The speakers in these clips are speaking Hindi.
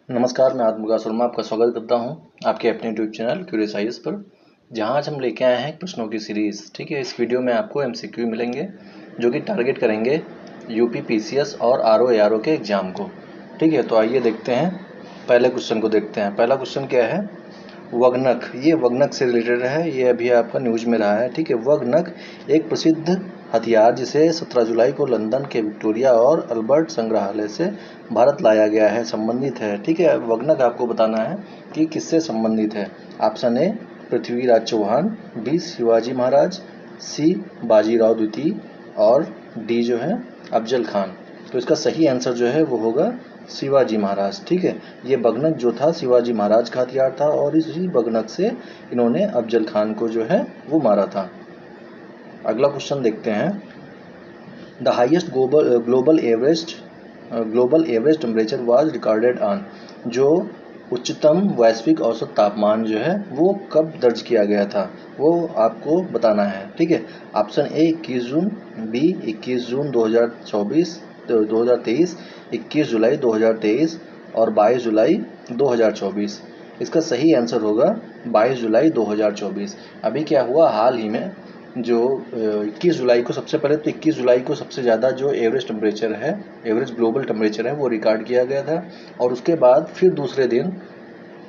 नमस्कार, मैं आत्मविकास शर्मा आपका स्वागत करता हूं आपके अपने यूट्यूब चैनल क्यूरियस आईएएस पर, जहां आज हम लेके आए हैं प्रश्नों की सीरीज़। ठीक है, इस वीडियो में आपको एमसीक्यू मिलेंगे जो कि टारगेट करेंगे यूपी पीसीएस और आरओ एआरओ के एग्ज़ाम को। ठीक है, तो आइए देखते हैं, पहले क्वेश्चन को देखते हैं। पहला क्वेश्चन क्या है? वगनक, ये वगनक से रिलेटेड है, ये अभी आपका न्यूज़ में रहा है। ठीक है, वगनक एक प्रसिद्ध हथियार जिसे 17 जुलाई को लंदन के विक्टोरिया और अल्बर्ट संग्रहालय से भारत लाया गया है, संबंधित है। ठीक है, वगनक आपको बताना है कि किससे संबंधित है। Option A Prithviraj Chauhan, B Shivaji Maharaj, C Bajirao द्वितीय और डी जो है अफजल खान। तो इसका सही आंसर जो है वो होगा शिवाजी महाराज। ठीक है, ये बगनक जो था शिवाजी महाराज का हथियार था और इसी बगनक से इन्होंने अफजल खान को जो है वो मारा था। अगला क्वेश्चन देखते हैं। The highest global average temperature was recorded on, जो उच्चतम वैश्विक औसत तापमान जो है वो कब दर्ज किया गया था, वो आपको बताना है। ठीक है, ऑप्शन ए 21 जून, बी 21 जून 2023, 21 जुलाई 2023 और 22 जुलाई 2024। इसका सही आंसर होगा 22 जुलाई 2024। अभी क्या हुआ, हाल ही में जो 21 जुलाई को, सबसे पहले तो 21 जुलाई को सबसे ज़्यादा जो एवरेज टेम्परेचर है, एवरेज ग्लोबल टेम्परेचर है वो रिकॉर्ड किया गया था। और उसके बाद फिर दूसरे दिन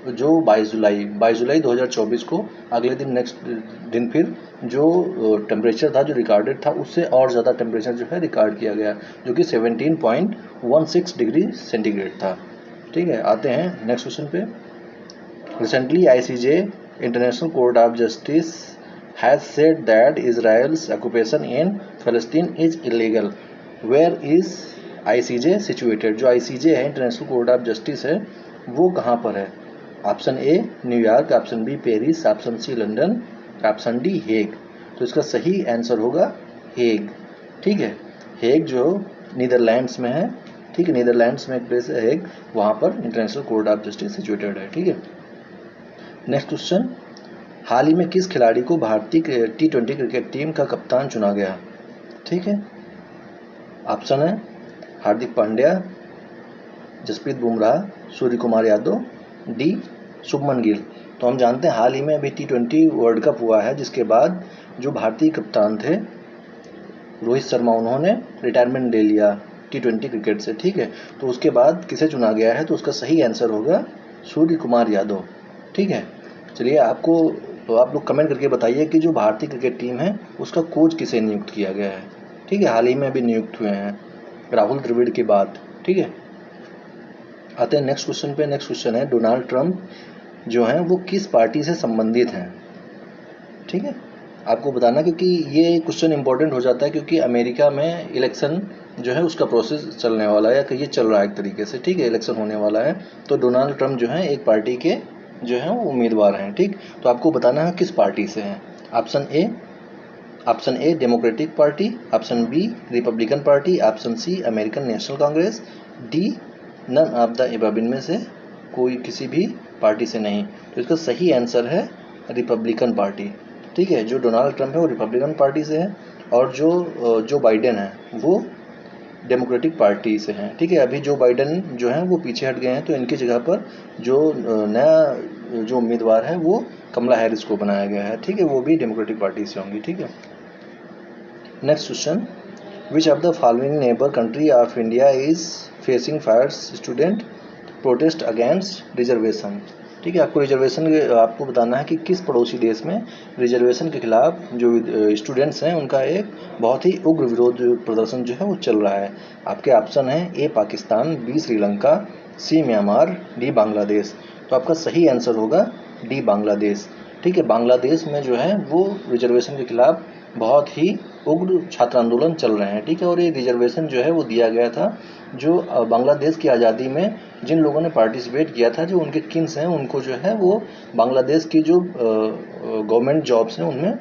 जो 22 जुलाई 2024 को, अगले दिन नेक्स्ट दिन फिर जो टेम्परेचर था जो रिकॉर्डेड था उससे और ज़्यादा टेम्परेचर जो है रिकॉर्ड किया गया, जो कि 17.16 डिग्री सेंटीग्रेड था। ठीक है, आते हैं नेक्स्ट क्वेश्चन पे। Recently ICJ, international court of justice, has said that Israel's occupation in Palestine is illegal. Where is ICJ situated? जो ICJ है, इंटरनेशनल कोर्ट ऑफ जस्टिस है, वो कहाँ पर है? Option A New York, option B Paris, option C London, option D Hague. तो इसका सही आंसर होगा हेग। ठीक है, हेग जो नीदरलैंड्स में है। ठीक है, नीदरलैंड्स में एक प्लेस है हेग, वहाँ पर international court of justice situated है। ठीक है, नेक्स्ट क्वेश्चन। हाल ही में किस खिलाड़ी को भारतीय T20 क्रिकेट टीम का कप्तान चुना गया? ठीक है, ऑप्शन है हार्दिक पांड्या, जसप्रीत बुमराह, सूर्य कुमार यादव, डी शुभमन गिल। तो हम जानते हैं हाल ही में अभी T20 वर्ल्ड कप हुआ है, जिसके बाद जो भारतीय कप्तान थे रोहित शर्मा, उन्होंने रिटायरमेंट ले लिया T20 क्रिकेट से। ठीक है, तो उसके बाद किसे चुना गया है? तो उसका सही आंसर होगा सूर्य कुमार यादव। ठीक है, चलिए तो आप लोग कमेंट करके बताइए कि जो भारतीय क्रिकेट टीम है उसका कोच किसे नियुक्त किया गया है। ठीक है, हाल ही में अभी नियुक्त हुए हैं राहुल द्रविड़ के बाद। ठीक है, आते हैं नेक्स्ट क्वेश्चन पे। नेक्स्ट क्वेश्चन है, डोनाल्ड ट्रंप जो हैं वो किस पार्टी से संबंधित हैं? ठीक है, आपको बताना, क्योंकि ये क्वेश्चन इंपॉर्टेंट हो जाता है क्योंकि अमेरिका में इलेक्शन जो है उसका प्रोसेस चलने वाला है, या ये चल रहा है एक तरीके से। ठीक है, इलेक्शन होने वाला है, तो डोनाल्ड ट्रंप जो है एक पार्टी के जो है वो उम्मीदवार हैं। ठीक, तो आपको बताना है किस पार्टी से हैं। Option A Democratic Party, option B Republican Party, option C American National Congress, D none of the above, इनमें से कोई किसी भी पार्टी से नहीं। तो इसका सही आंसर है रिपब्लिकन पार्टी। ठीक है, जो डोनाल्ड ट्रंप है वो रिपब्लिकन पार्टी से है और जो बाइडेन है वो डेमोक्रेटिक पार्टी से हैं। ठीक है, अभी जो बाइडेन जो हैं वो पीछे हट गए हैं, तो इनकी जगह पर जो नया जो उम्मीदवार है वो कमला हैरिस को बनाया गया है। ठीक है, वो भी डेमोक्रेटिक पार्टी से होंगी। ठीक है, next question. Which of the following neighbour country of India is facing fierce student protest against reservation? ठीक है, आपको बताना है कि किस पड़ोसी देश में रिजर्वेशन के खिलाफ जो स्टूडेंट्स हैं उनका एक बहुत ही उग्र विरोध प्रदर्शन जो है वो चल रहा है। आपके ऑप्शन है ए पाकिस्तान, बी श्रीलंका, सी म्यांमार, डी बांग्लादेश। तो आपका सही आंसर होगा डी बांग्लादेश। ठीक है, बांग्लादेश में जो है वो रिजर्वेशन के खिलाफ बहुत ही उग्र छात्र आंदोलन चल रहे हैं। ठीक है, और ये रिजर्वेशन जो है वो दिया गया था जो बांग्लादेश की आज़ादी में जिन लोगों ने पार्टिसिपेट किया था, जो उनके किन्स हैं, उनको जो है वो बांग्लादेश की जो गवर्नमेंट जॉब्स हैं उनमें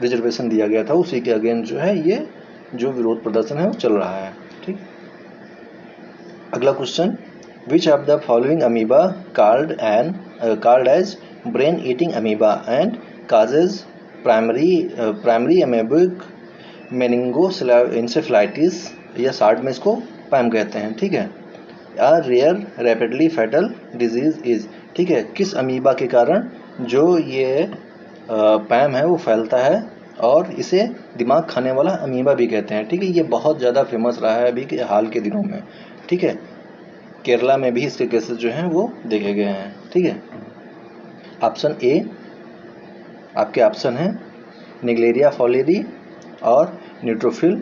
रिजर्वेशन दिया गया था। उसी के अगेंस्ट जो है ये जो विरोध प्रदर्शन है वो चल रहा है। ठीक, अगला question. Which of the following amoeba called as brain eating amoeba and causes primary amoebic meningoencephalitis, या शार्ट में इसको पैम कहते हैं। ठीक है, a rare rapidly fatal disease is, ठीक है, किस अमीबा के कारण जो ये पैम है वो फैलता है और इसे दिमाग खाने वाला अमीबा भी कहते हैं, ठीक है। ये बहुत ज़्यादा फेमस रहा है अभी के हाल के दिनों में, ठीक है। केरला में भी इसके केसेस जो हैं वो देखे गए हैं, ठीक है। ऑप्शन ए आपके ऑप्शन हैं निग्लेरिया फॉलेरी और neutrophil,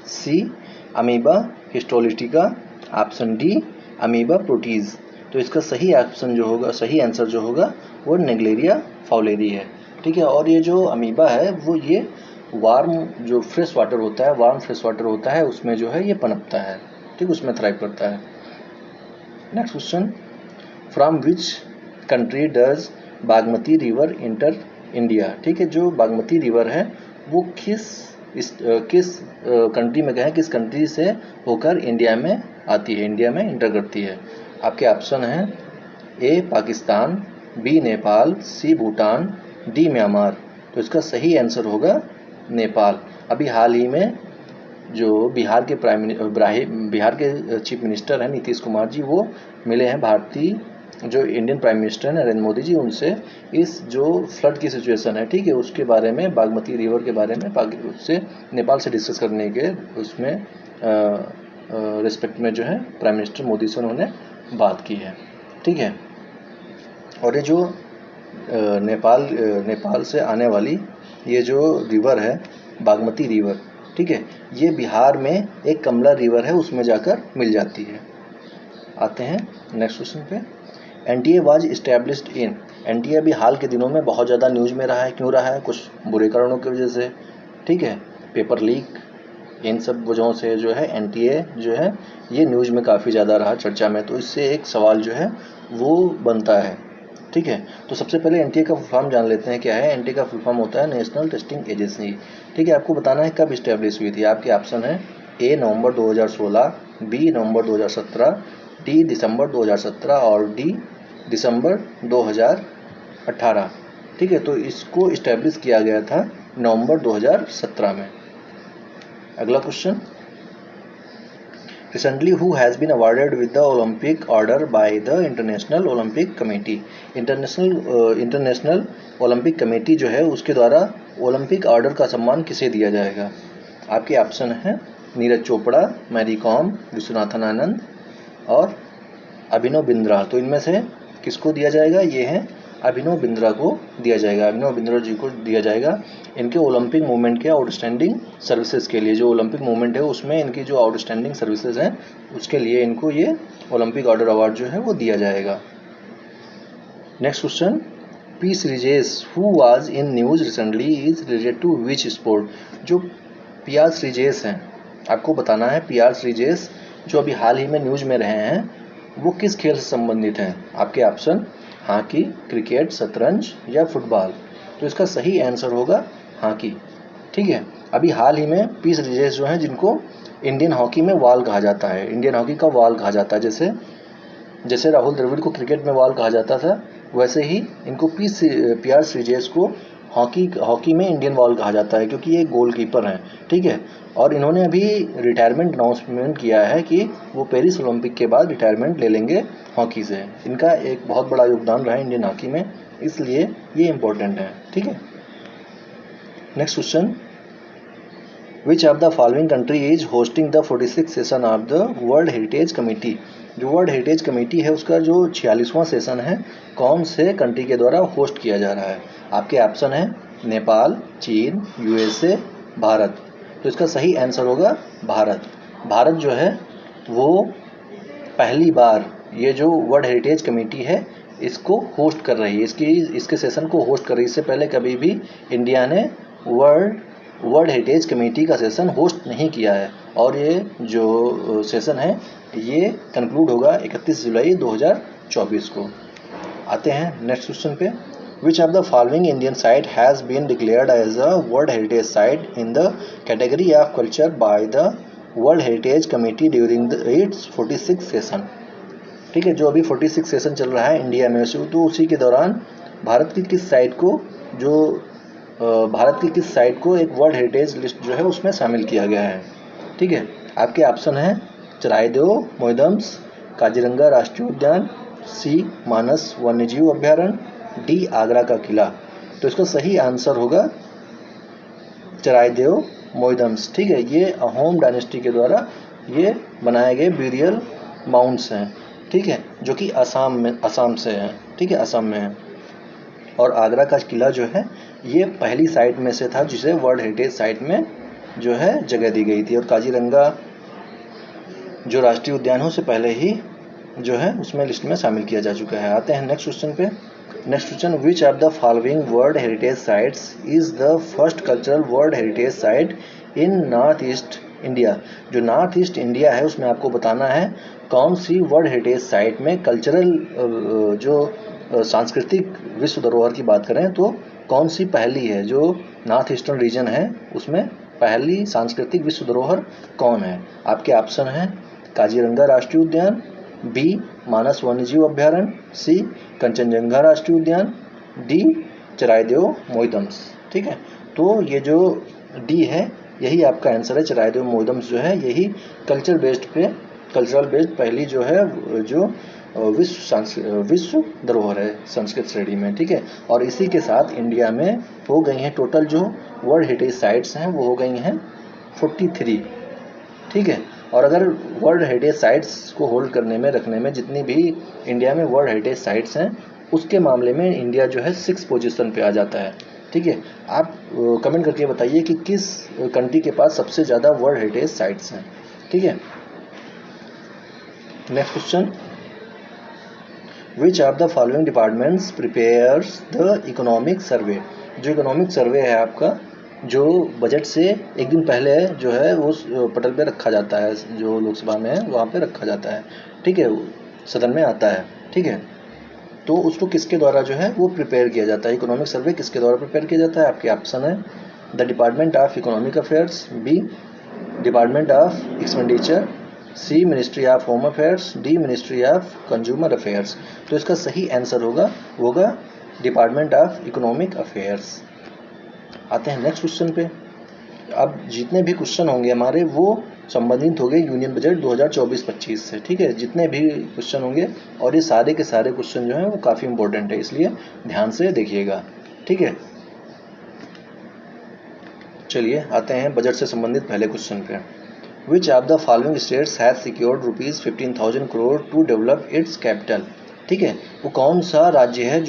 C amoeba histolytica, option D amoeba proteus. तो इसका सही ऑप्शन जो होगा, सही आंसर जो होगा वो निग्लेरिया फॉलेरी है, ठीक है। और ये जो अमीबा है वो ये वार्म जो फ्रेश वाटर होता है, वार्म फ्रेश वाटर होता है उसमें जो है ये पनपता है, ठीक, उसमें थ्राइव करता है। Next question, from which country does Bagmati river inter India, ठीक है। जो बागमती रिवर है वो किस कंट्री में गए, किस कंट्री से होकर इंडिया में आती है, इंडिया में इंटर करती है। आपके ऑप्शन हैं ए पाकिस्तान, बी नेपाल, सी भूटान, डी म्यांमार। तो इसका सही आंसर होगा नेपाल। अभी हाल ही में जो बिहार के चीफ मिनिस्टर हैं नीतीश कुमार जी, वो मिले हैं भारतीय जो इंडियन प्राइम मिनिस्टर हैं नरेंद्र मोदी जी, उनसे इस जो फ्लड की सिचुएशन है, ठीक है, उसके बारे में, बागमती रिवर के बारे में उससे नेपाल से डिस्कस करने के उसमें रिस्पेक्ट में जो है प्राइम मिनिस्टर मोदी से उन्होंने बात की है, ठीक है। और ये जो नेपाल से आने वाली ये जो रिवर है बागमती रिवर, ठीक है, ये बिहार में एक कमला रिवर है उसमें जाकर मिल जाती है। आते हैं नेक्स्ट क्वेश्चन पे। NTA was established in, NTA अभी हाल के दिनों में बहुत ज़्यादा न्यूज़ में रहा है, क्यों रहा है, कुछ बुरे कारणों की वजह से, ठीक है, पेपर लीक, इन सब वजहों से जो है एनटीए जो है ये न्यूज़ में काफ़ी ज़्यादा रहा चर्चा में। तो इससे एक सवाल जो है वो बनता है, ठीक है। तो सबसे पहले एनटीए का फुल फॉर्म जान लेते हैं क्या है। एनटीए का फुल फॉर्म होता है नेशनल टेस्टिंग एजेंसी, ठीक है। आपको बताना है कब इस्टेब्लिश हुई थी। आपके ऑप्शन है ए नवंबर 2016, बी नवंबर 2017, डी दिसंबर 2017 और डी दिसंबर 2018, ठीक है। तो इसको इस्टेब्लिश किया गया था नवंबर 2017 में। अगला question, recently who has been awarded with the Olympic order by the International Olympic Committee. International Olympic Committee जो है उसके द्वारा ओलंपिक ऑर्डर का सम्मान किसे दिया जाएगा। आपके ऑप्शन हैं नीरज चोपड़ा, मैरी कॉम, विश्वनाथन आनंद और अभिनव बिंद्रा। तो इनमें से किसको दिया जाएगा, ये है अभिनव बिंद्रा को दिया जाएगा, अभिनव बिंद्रा जी को दिया जाएगा। इनके ओलंपिक मूवमेंट के आउटस्टैंडिंग सर्विसेज के लिए, जो ओलंपिक मूवमेंट है उसमें इनकी जो आउटस्टैंडिंग सर्विसेज हैं उसके लिए इनको ये ओलंपिक ऑर्डर अवार्ड जो है वो दिया जाएगा। Next question, P Sreejesh who was in news recently is related to which sport. जो पी आर श्रीजेश हैं, आपको बताना है पी आर श्रीजेश जो अभी हाल ही में न्यूज़ में रहे हैं वो किस खेल से संबंधित हैं। आपके ऑप्शन हॉकी, क्रिकेट, शतरंज या फुटबॉल। तो इसका सही आंसर होगा हॉकी, ठीक है। अभी हाल ही में पी श्रीजेश जो हैं जिनको इंडियन हॉकी में वाल कहा जाता है, इंडियन हॉकी का वाल कहा जाता है, जैसे राहुल द्रविड़ को क्रिकेट में वाल कहा जाता था वैसे ही इनको पी आर श्रीजेश को हॉकी में इंडियन वाल कहा जाता है, क्योंकि ये गोलकीपर हैं, ठीक है। और इन्होंने अभी रिटायरमेंट अनाउंसमेंट किया है कि वो पेरिस ओलंपिक के बाद रिटायरमेंट ले लेंगे हॉकी से। इनका एक बहुत बड़ा योगदान रहा है इंडियन हॉकी में, इसलिए ये इम्पोर्टेंट है, ठीक है। Next question, which of the following country is hosting the 46th session of the world heritage committee. जो वर्ल्ड हेरिटेज कमेटी है उसका जो 46वां सेशन है कौन से कंट्री के द्वारा होस्ट किया जा रहा है। आपके ऑप्शन है नेपाल, चीन, यूएसए, भारत। तो इसका सही आंसर होगा भारत। भारत जो है वो पहली बार ये जो वर्ल्ड हेरिटेज कमेटी है इसको होस्ट कर रही है, इसके सेशन को होस्ट कर रही है। इससे पहले कभी भी इंडिया ने वर्ल्ड हेरिटेज कमेटी का सेशन होस्ट नहीं किया है और ये जो सेशन है ये कंक्लूड होगा 31 जुलाई 2024 को। आते हैं नेक्स्ट क्वेश्चन पे, which of the following Indian site has been declared as a world heritage site in the category of culture by the world heritage committee during its 46th session. ठीक है, जो अभी 46 सेशन चल रहा है इंडिया में से, तो उसी के दौरान भारत की किस साइट को एक वर्ल्ड हेरिटेज लिस्ट जो है उसमें शामिल किया गया है। ठीक है, आपके ऑप्शन हैं चराइदेव, मोइदम्स, काजीरंगा राष्ट्रीय उद्यान, सी मानस वन्यजीव अभ्यारण्य, डी आगरा का किला। तो इसका सही आंसर होगा चराइदेव मोइदम्स। ठीक है, ये अहोम डायनेस्टी के द्वारा ये बनाए गए ब्यूरियल माउंट्स हैं। ठीक है, जो कि असम से हैं। ठीक है, असम में है। और आगरा का किला जो है ये पहली साइट में से था जिसे वर्ल्ड हेरिटेज साइट में जो है जगह दी गई थी। और काजीरंगा जो राष्ट्रीय उद्यान है उसे पहले ही जो है उसमें लिस्ट में शामिल किया जा चुका है। आते हैं नेक्स्ट क्वेश्चन पे। Next question, which of the following world heritage sites is the first cultural world heritage site in north east India. जो नॉर्थ ईस्ट इंडिया है उसमें आपको बताना है कौन सी वर्ल्ड हेरिटेज साइट में कल्चरल जो सांस्कृतिक विश्व धरोहर की बात करें तो कौन सी पहली है। जो नॉर्थ ईस्टर्न रीजन है उसमें पहली सांस्कृतिक विश्व धरोहर कौन है। आपके ऑप्शन हैं काजीरंगा राष्ट्रीय उद्यान, बी मानस वन्यजीव अभ्यारण्य, सी कंचनजंगा राष्ट्रीय उद्यान, डी चराइदेव मोइदम्स। ठीक है, तो ये जो डी है यही आपका आंसर है। चराइदेव मोइदम्स जो है यही कल्चरल बेस्ड पहली जो है जो विश्व धरोहर है संस्कृत श्रेणी में। ठीक है, और इसी के साथ इंडिया में हो गई हैं टोटल जो वर्ल्ड हेरिटेज साइट्स हैं वो हो गई हैं 43। ठीक है, और अगर वर्ल्ड हेरिटेज साइट्स को होल्ड करने में रखने में जितनी भी इंडिया में वर्ल्ड हेरिटेज साइट्स हैं उसके मामले में इंडिया जो है 6 पोजीशन पे आ जाता है। ठीक है, आप कमेंट करके बताइए कि किस कंट्री के पास सबसे ज़्यादा वर्ल्ड हेरिटेज साइट्स हैं। ठीक है, next question, which of the following departments prepares the economic survey. जो इकोनॉमिक सर्वे है आपका जो बजट से एक दिन पहले जो है वो पटल पे रखा जाता है, जो लोकसभा में है वहाँ पे रखा जाता है। ठीक है, सदन में आता है। ठीक है, तो उसको किसके द्वारा जो है वो प्रिपेयर किया जाता है। इकोनॉमिक सर्वे किसके द्वारा प्रिपेयर किया जाता है। आपके ऑप्शन है the department of economic affairs, B department of expenditure, C ministry of home affairs, D ministry of consumer affairs. तो इसका सही आंसर होगा डिपार्टमेंट ऑफ इकोनॉमिक अफेयर्स। आते हैं नेक्स्ट क्वेश्चन पे। अब जितने भी क्वेश्चन होंगे हमारे वो संबंधित हो गए यूनियन बजट 2024-25 से। ठीक है, जितने भी क्वेश्चन होंगे और ये सारे के सारे क्वेश्चन जो हैं वो काफ़ी इंपॉर्टेंट है, इसलिए ध्यान से देखिएगा। ठीक है, चलिए आते हैं बजट से संबंधित पहले क्वेश्चन पे। Which of the following states has secured ₹15,000 crore to develop its capital. ठीक है, वो कौन सा राज्य है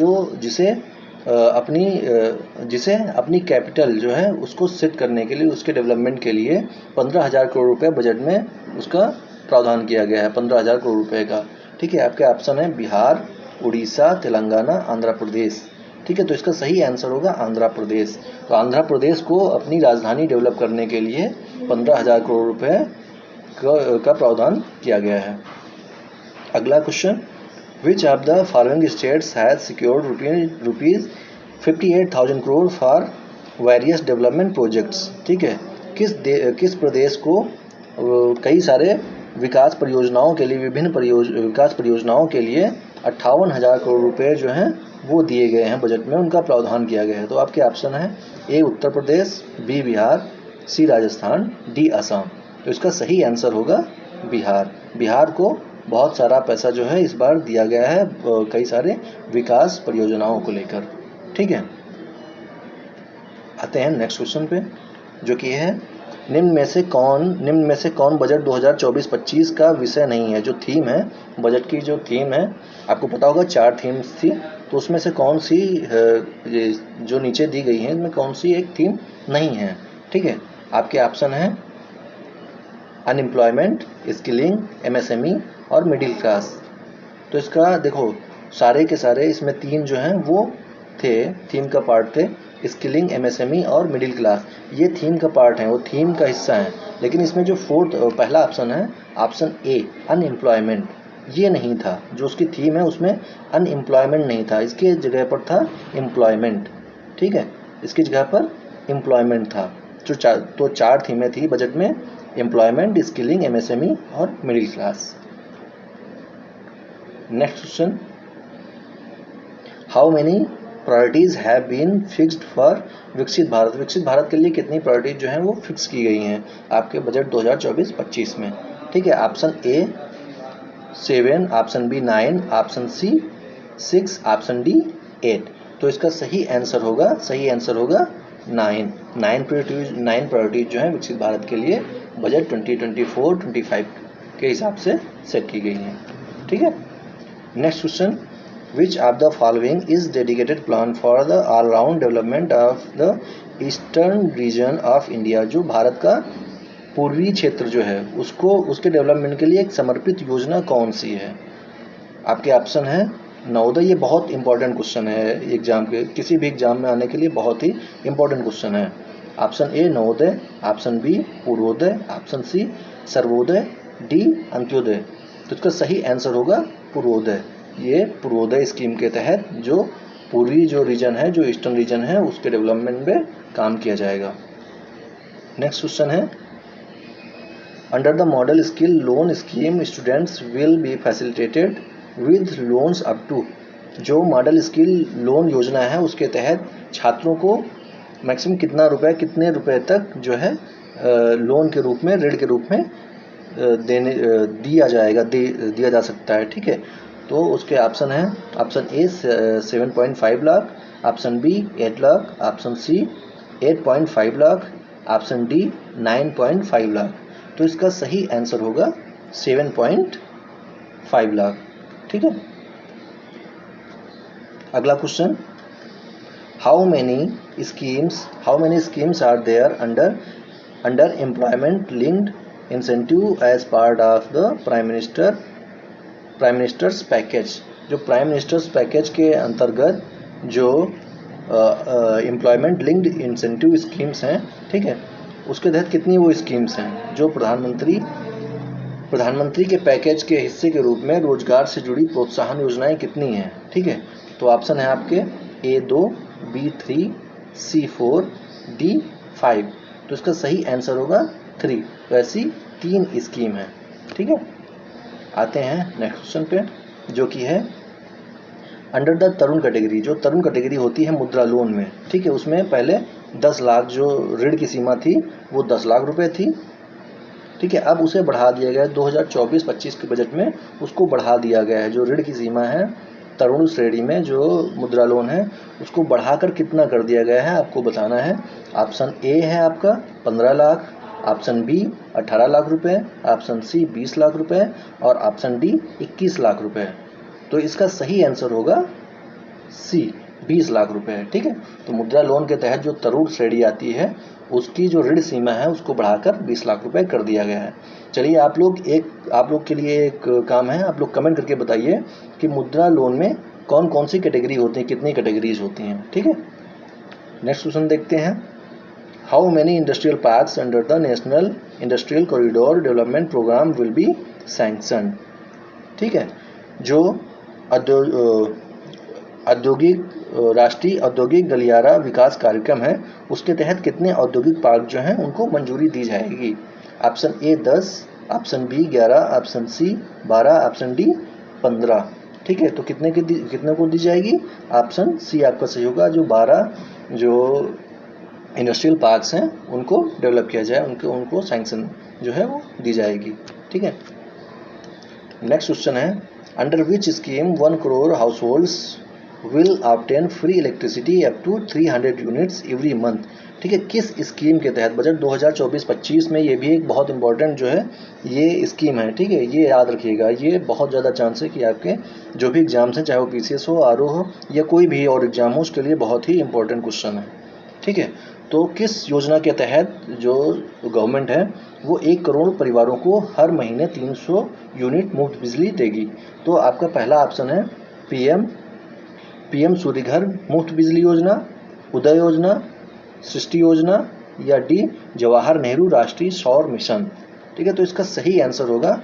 जिसे अपनी कैपिटल जो है उसको सेट करने के लिए उसके डेवलपमेंट के लिए 15,000 करोड़ रुपए बजट में उसका प्रावधान किया गया है, 15,000 करोड़ रुपए का। ठीक है, आपके ऑप्शन है बिहार, उड़ीसा, तेलंगाना, आंध्र प्रदेश। ठीक है, तो इसका सही आंसर होगा आंध्र प्रदेश। तो आंध्र प्रदेश को अपनी राजधानी डेवलप करने के लिए 15,000 करोड़ रुपए का प्रावधान किया गया है। अगला question, Which of the following states has secured ₹58,000 crore for various development projects। ठीक है, किस प्रदेश को कई सारे विकास परियोजनाओं के लिए विकास परियोजनाओं के लिए 58,000 करोड़ रुपए जो हैं वो दिए गए हैं बजट में, उनका प्रावधान किया गया है। तो आपके ऑप्शन है ए उत्तर प्रदेश, बी बिहार, सी राजस्थान, डी असम। तो इसका सही आंसर होगा बिहार। बिहार को बहुत सारा पैसा जो है इस बार दिया गया है कई सारे विकास परियोजनाओं को लेकर। ठीक है, आते हैं नेक्स्ट क्वेश्चन पे जो कि है निम्न में से कौन बजट 2024-25 का विषय नहीं है। जो थीम है बजट की, जो थीम है आपको पता होगा 4 थीम्स थी, तो उसमें से कौन सी जो नीचे दी गई है इनमें कौन सी एक थीम नहीं है। ठीक है, आपके ऑप्शन है अनएम्प्लॉयमेंट, स्किलिंग, MSME और मिडिल क्लास। तो इसका देखो सारे के सारे इसमें 3 जो हैं वो थे, थीम का पार्ट थे, स्किलिंग, MSME और मिडिल क्लास। ये थीम का पार्ट है, वो थीम का हिस्सा है। लेकिन इसमें जो पहला ऑप्शन है, ऑप्शन ए अनएम्प्लॉयमेंट, ये नहीं था। जो उसकी थीम है उसमें अनएम्प्लॉयमेंट नहीं था, इसके जगह पर था एम्प्लॉयमेंट। ठीक है, इसकी जगह पर एम्प्लॉयमेंट था। तो 4 थीमें थी बजट में, एम्प्लॉयमेंट, स्किलिंग, MSME और middle class. Next question, how many priorities have been fixed for Viksit Bharat. विकसित भारत के लिए कितनी प्रायोरिटीज जो हैं वो फिक्स की गई हैं आपके बजट 2024-25 में। ठीक है, option A 7, option B 9, option C 6, option D 8। तो इसका सही आंसर होगा 9 प्रायोरिटीज जो है विकसित भारत के लिए बजट 2024-25 के हिसाब से सेट की गई हैं। ठीक है। Next question, which of the following is dedicated plan for the all round development of the eastern region of India. जो भारत का पूर्वी क्षेत्र जो है उसके डेवलपमेंट के लिए एक समर्पित योजना कौन सी है? आपके ऑप्शन है नवोदय। ये बहुत इंपॉर्टेंट क्वेश्चन है एग्जाम के, किसी भी एग्जाम में आने के लिए बहुत ही इंपॉर्टेंट क्वेश्चन है। Option A Navodaya, option B Purvodaya, option C Sarvodaya, D Antyodaya. तो इसका सही आंसर होगा पूर्वोदय। ये पूर्वोदय स्कीम के तहत जो पूर्वी जो रीजन है, जो ईस्टर्न रीजन है, उसके डेवलपमेंट में काम किया जाएगा। नेक्स्ट क्वेश्चन है, under the model skill loan scheme students will be facilitated with loans up to. जो मॉडल स्किल लोन योजना है उसके तहत छात्रों को मैक्सिमम कितने रुपए तक जो है लोन के रूप में, ऋण के रूप में दिया जा सकता है। ठीक है। तो उसके ऑप्शन है, option A 7.5 lakh, option B 8 lakh, option C 8.5 lakh, option D 9.5 lakh. तो इसका सही आंसर होगा 7.5 लाख। ठीक है। अगला question, how many schemes are there under employment linked incentive as part of the prime minister's package. जो प्राइम मिनिस्टर्स पैकेज के अंतर्गत जो एम्प्लॉयमेंट लिंक्ड इंसेंटिव स्कीम्स हैं, ठीक है, उसके तहत कितनी वो स्कीम्स हैं जो प्रधानमंत्री के पैकेज के हिस्से के रूप में रोजगार से जुड़ी प्रोत्साहन योजनाएं कितनी हैं? ठीक है। तो ऑप्शन है आपके A2, B3, C4, D5। तो इसका सही आंसर होगा 3। तो ऐसी 3 स्कीम है। ठीक है। आते हैं नेक्स्ट क्वेश्चन पे, जो कि है अंडर द तरुण कैटेगरी। जो तरुण कैटेगरी होती है मुद्रा लोन में, ठीक है, उसमें पहले 10 लाख जो ऋण की सीमा थी वो 10 लाख रुपए थी। ठीक है। अब उसे बढ़ा दिया गया है 2024-25 के बजट में, उसको बढ़ा दिया गया है। जो ऋण की सीमा है तरुण श्रेणी में जो मुद्रा लोन है उसको बढ़ाकर कितना कर दिया गया है आपको बताना है। ऑप्शन ए है आपका 15 लाख, ऑप्शन बी 18 लाख रुपए, ऑप्शन सी 20 लाख रुपए और ऑप्शन डी 21 लाख रुपए। तो इसका सही आंसर होगा सी 20 लाख रुपए। ठीक है। तो मुद्रा लोन के तहत जो तरुण श्रेणी आती है उसकी जो ऋण सीमा है उसको बढ़ाकर 20 लाख रुपए कर दिया गया है। चलिए आप लोग के लिए एक काम है, आप लोग कमेंट करके बताइए कि मुद्रा लोन में कौन कौन सी कैटेगरी होती है, कितनी कैटेगरीज होती हैं। ठीक है। नेक्स्ट क्वेश्चन देखते हैं, how many industrial parks under the national industrial corridor development programme will be sanction. ठीक है। जो राष्ट्रीय औद्योगिक गलियारा विकास कार्यक्रम है उसके तहत कितने औद्योगिक पार्क जो हैं उनको मंजूरी दी जाएगी? Option A 10, option B 11, option C 12, option D 15। ठीक है। तो कितने को दी जाएगी? ऑप्शन सी आपका सही होगा। जो 12 जो इंडस्ट्रियल पार्क्स हैं उनको डेवलप किया जाए, उनको सैंक्शन जो है वो दी जाएगी। ठीक है। नेक्स्ट क्वेश्चन है, under which scheme 1 crore households will obtain free electricity up to 300 units every month. ठीक है। किस स्कीम के तहत? बजट 2024-25 में ये भी एक बहुत इंपॉर्टेंट जो है ये स्कीम है। ठीक है। ये याद रखिएगा, ये बहुत ज़्यादा चांस है कि आपके जो भी एग्जाम्स हैं, चाहे वो PCS हो, RO हो या कोई भी और एग्जाम हो, उसके लिए बहुत ही इंपॉर्टेंट क्वेश्चन है। ठीक है। तो किस योजना के तहत जो गवर्नमेंट है वो 1 करोड़ परिवारों को हर महीने 300 यूनिट मुफ्त बिजली देगी? तो आपका पहला ऑप्शन है PM सूर्य घर मुफ्त बिजली योजना, उदय योजना, सृष्टि योजना या डी जवाहर नेहरू राष्ट्रीय सौर मिशन। ठीक है। तो इसका सही आंसर होगा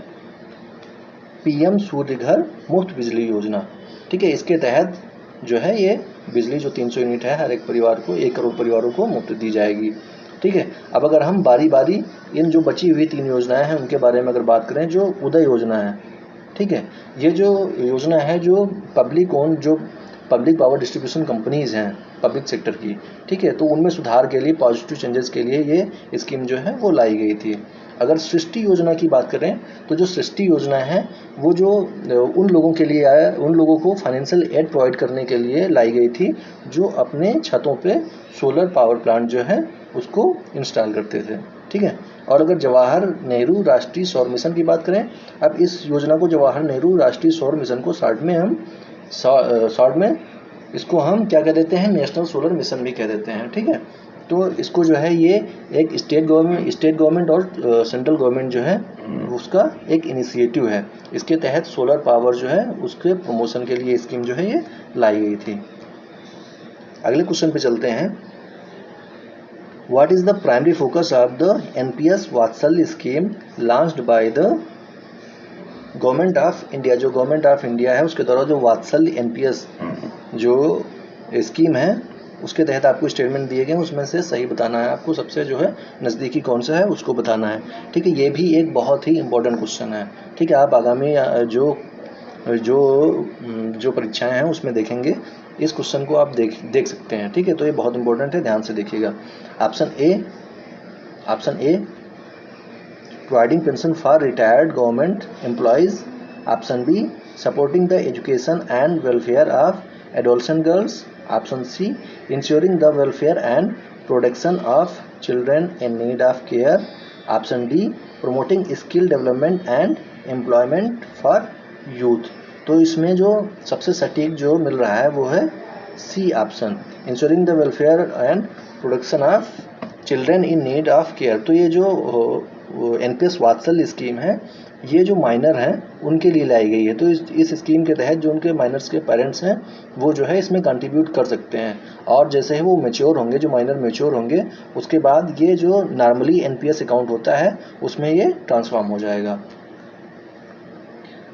PM सूर्य घर मुफ्त बिजली योजना। ठीक है। इसके तहत जो है ये बिजली जो 300 यूनिट है हर एक परिवार को, 1 करोड़ परिवारों को मुफ्त दी जाएगी। ठीक है। अब अगर हम बारी बारी इन जो बची हुई 3 योजनाएं हैं उनके बारे में अगर बात करें, जो उदय योजना है, ठीक है, ये जो योजना है जो पब्लिक ओन जो पब्लिक पावर डिस्ट्रीब्यूशन कंपनीज़ हैं पब्लिक सेक्टर की, ठीक है, तो उनमें सुधार के लिए, पॉजिटिव चेंजेस के लिए ये स्कीम जो है वो लाई गई थी। अगर सृष्टि योजना की बात करें तो जो सृष्टि योजना है वो जो उन लोगों के लिए आया, उन लोगों को फाइनेंशियल एड प्रोवाइड करने के लिए लाई गई थी जो अपने छतों पे सोलर पावर प्लांट जो है उसको इंस्टॉल करते थे, ठीक है। और अगर जवाहर नेहरू राष्ट्रीय सौर मिशन की बात करें, अब इस योजना को जवाहर नेहरू राष्ट्रीय सौर मिशन को शॉर्ट में इसको हम क्या कह देते हैं, नेशनल सोलर मिशन भी कह देते हैं, ठीक है। तो इसको जो है ये एक स्टेट गवर्नमेंट और सेंट्रल गवर्नमेंट जो है उसका एक इनिशिएटिव है। इसके तहत सोलर पावर जो है उसके प्रमोशन के लिए स्कीम जो है ये लाई गई थी। अगले क्वेश्चन पे चलते हैं। What is the primary focus of the NPS Vatsalya scheme launched by the government of India. जो गवर्नमेंट ऑफ इंडिया है उसके द्वारा जो वात्सल्य एनपीएस जो स्कीम है उसके तहत आपको स्टेटमेंट दिए गए, उसमें से सही बताना है आपको, सबसे जो है नज़दीकी कौन सा है उसको बताना है, ठीक है। ये भी एक बहुत ही इंपॉर्टेंट क्वेश्चन है, ठीक है। आप आगामी जो परीक्षाएं हैं उसमें देखेंगे, इस क्वेश्चन को आप देख सकते हैं, ठीक है। तो ये बहुत इंपॉर्टेंट है, ध्यान से देखिएगा। Option A providing pension for retired government employees. Option be supporting the education and welfare of adolescent girls. Option C, ensuring the welfare and protection of children in need of care. Option D, promoting skill development and employment for youth. तो इसमें जो सबसे सटीक जो मिल रहा है वो है C option, ensuring the welfare and protection of children in need of care। तो ये जो एनपीएस वात्सल्य स्कीम है ये जो माइनर हैं उनके लिए लाई गई है। तो इस स्कीम के तहत जो उनके माइनर्स के पेरेंट्स हैं वो जो है इसमें कंट्रीब्यूट कर सकते हैं, और जैसे ही वो मैच्योर होंगे, जो माइनर मैच्योर होंगे, उसके बाद ये जो नॉर्मली एनपीएस अकाउंट होता है उसमें ये ट्रांसफॉर्म हो जाएगा।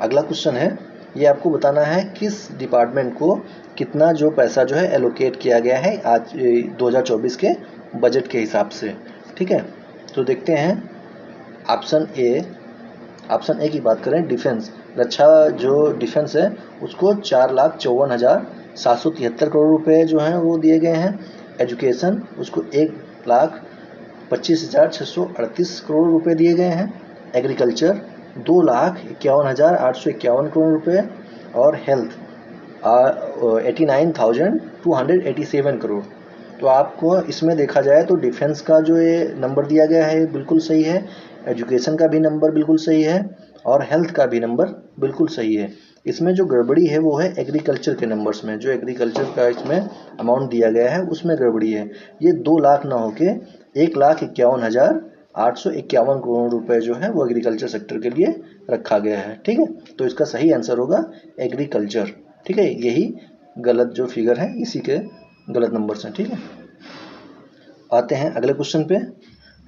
अगला क्वेश्चन है, ये आपको बताना है किस डिपार्टमेंट को कितना जो पैसा जो है एलोकेट किया गया है आज 2024 के बजट के हिसाब से, ठीक है। तो देखते हैं ऑप्शन ए की बात करें, डिफेंस, रक्षा जो डिफेंस है उसको 4,54,773 करोड़ रुपए जो हैं वो दिए गए हैं। एजुकेशन उसको 1,25,638 करोड़ रुपए दिए गए हैं। एग्रीकल्चर 2,51,851 करोड़ रुपए, और हेल्थ 89,287 करोड़। तो आपको इसमें देखा जाए तो डिफेंस का जो ये नंबर दिया गया है बिल्कुल सही है, एजुकेशन का भी नंबर बिल्कुल सही है, और हेल्थ का भी नंबर बिल्कुल सही है। इसमें जो गड़बड़ी है वो है एग्रीकल्चर के नंबर्स में, जो एग्रीकल्चर का इसमें अमाउंट दिया गया है उसमें गड़बड़ी है। ये 2 लाख ना होके 1,51,851 करोड़ रुपए जो है वो एग्रीकल्चर सेक्टर के लिए रखा गया है, ठीक है। तो इसका सही आंसर होगा एग्रीकल्चर, ठीक है। यही गलत जो फिगर है इसी के गलत नंबर्स हैं, ठीक है। आते हैं अगले क्वेश्चन पे,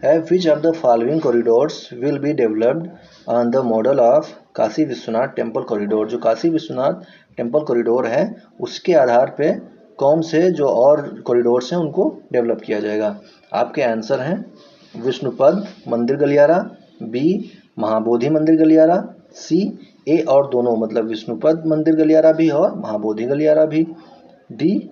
है विच of the following corridors will be developed on the model of Kashi Vishwanath temple corridor. जो काशी विश्वनाथ टेम्पल कॉरिडोर है उसके आधार पे कौन से जो और कॉरिडोर्स हैं उनको डेवलप किया जाएगा। आपके आंसर हैं विष्णुपद मंदिर गलियारा, बी महाबोधि मंदिर गलियारा, सी ए और दोनों, मतलब विष्णुपद मंदिर गलियारा भी और महाबोधि गलियारा भी, डी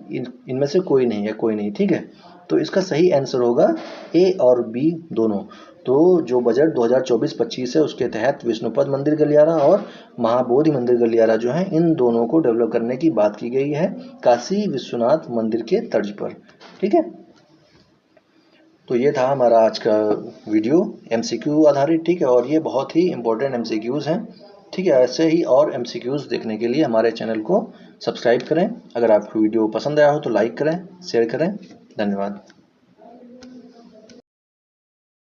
इनमें से कोई नहीं, ठीक है। तो इसका सही आंसर होगा ए और बी दोनों। तो जो बजट 2024-25 है उसके तहत विष्णुपद मंदिर गलियारा और महाबोधि मंदिर गलियारा जो है इन दोनों को डेवलप करने की बात की गई है काशी विश्वनाथ मंदिर के तर्ज पर, ठीक है। तो ये था हमारा आज का वीडियो एमसीक्यू आधारित, ठीक है, और ये बहुत ही इंपॉर्टेंट एमसीक्यूज़ हैं, ठीक है। ऐसे ही और एमसीक्यूज़ देखने के लिए हमारे चैनल को सब्सक्राइब करें। अगर आपको वीडियो पसंद आया हो तो लाइक करें, शेयर करें। धन्यवाद।